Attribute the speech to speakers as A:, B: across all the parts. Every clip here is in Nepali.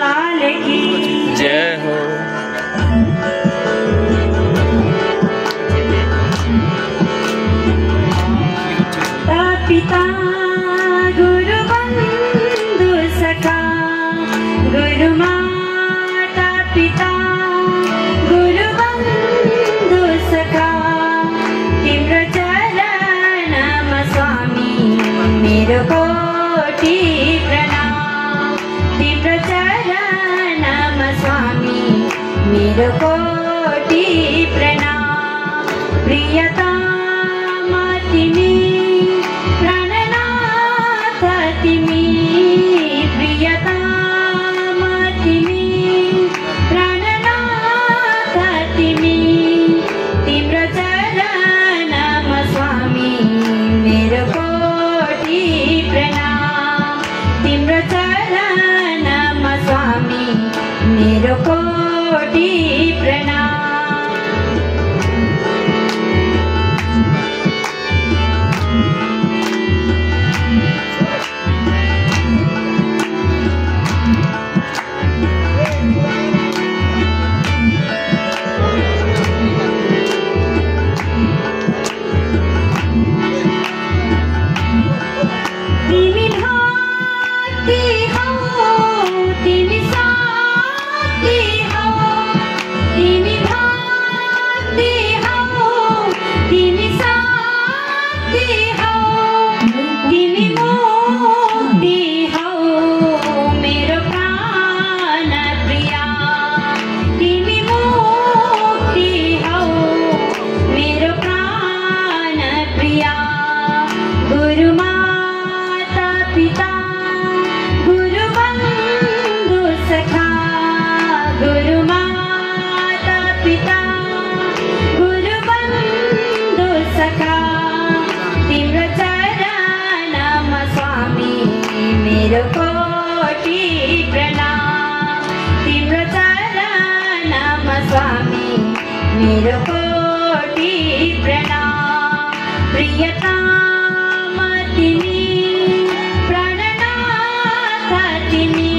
A: लाल की
B: जय हो।
A: पिता गुरु बंधु सखा गुरु माता पिता गुरु बंधु सखा तिम्रो चरणमा स्वामी मेरो कोटि प्रणाम। तिम्रो चरणमा स्वामी मेरो कोटि प्रणाम। प्रियतमा तिमी तिमी प्रियतमा तिमी प्राणनाथ तिमी तिम्रो चरणमा स्वामी मेरो कोटि प्रणाम। तिम्रो चरणमा स्वामी मेरो कोटि प्रणाम। मेरो कोटि प्रणाम। तिम्रो चरणमा स्वामी मेरो कोटि प्रणाम। प्रियतमा तिमी प्राणनाथ तिमी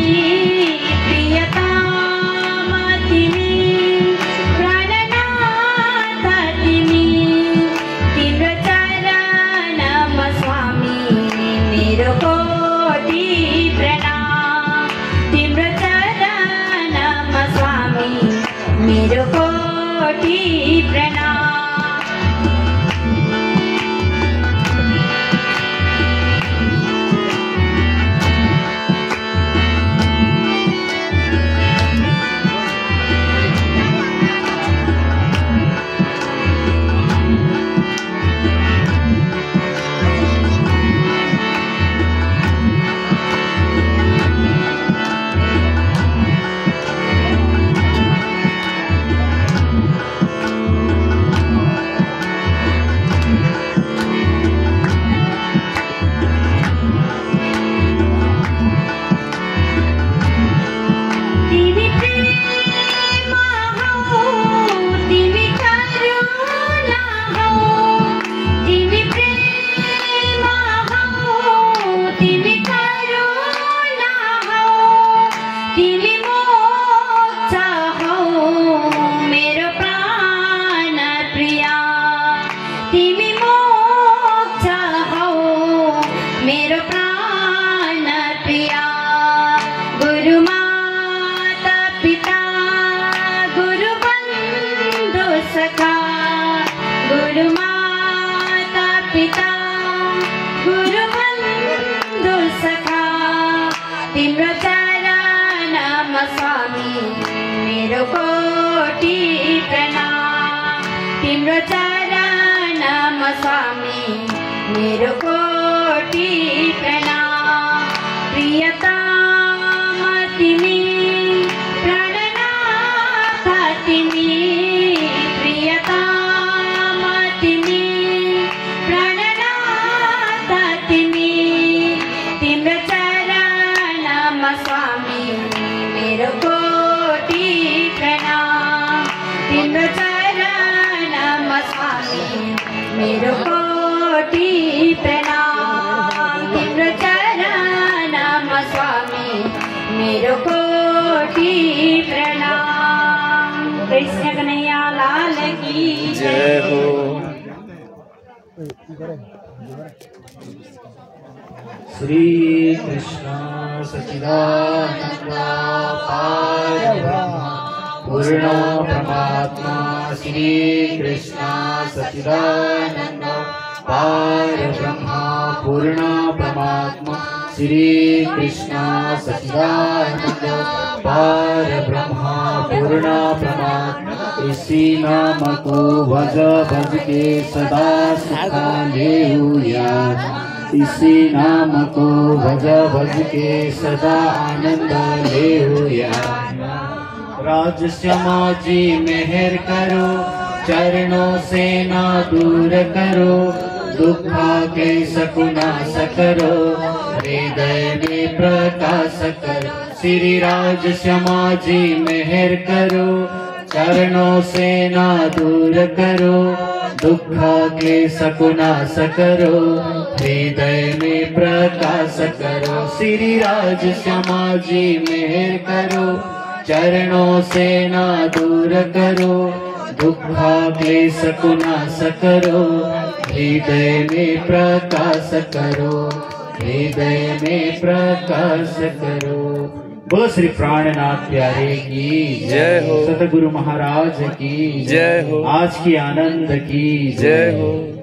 A: प्रियतमा तिमी प्राणनाथ तिमी तिम्रो चरणमा स्वामी मेरो कोटि प्रणाम। तिम्रो चरणमा स्वामी मेरो कोटि प्रणाम। तिम्रो चरणमा स्वामी मेरो कोटि प्रणाम। तिम्रो चरणमा स्वामी मेरो कोटि प्रणाम। प्रियतमा तिमी प्राणनाथ तिमी प्रियतमा तिमी प्राणनाथ तिमी तिम्रो चरणमा स्वामी मेरो कोटि प्रणाम। तिम्रो चरणमा स्वामी मेरो कोटि प्रणाम। तिम्रो चरणमा स्वामी मेरो कोटि कोटि प्रणाम। कृष्ण कन्हैया लाल की
B: जय हो।
C: श्री कृष्ण सच्चिदानंद पारब्रह्म पूर्ण परमात्मा श्री कृष्ण सच्चिदानंद पारब्रह्म पूर्ण परमात्मा श्री कृष्ण सच्चिदानंद पारब्रह्म पूर्ण परमात्मा। इसी नाम को भज भज के सदा सुख लेहुया। इसी नाम को भज भज के सदा आनंद लेहुया। राजश्यामा जी मेहर करो चरणों से ना दूर करो। दुख के सकुनाश करो हृदय में प्रकाश करो। श्री राजश्यामा जी मेहर करो चरणों से ना दूर करो। दुख के सकुनाश करो हृदय में प्रकाश करो। श्री राजश्यामा जी मेहर करो चरणों से ना दूर करो। दुख के सकुनाश करो हृदय में प्रकाश करो। हृदय में प्रकाश करो। बोलो श्री प्राणनाथ प्यारे की
B: जय हो।
C: सतगुरु महाराज की
B: जय हो।
C: आज की आनंद की
B: जय हो।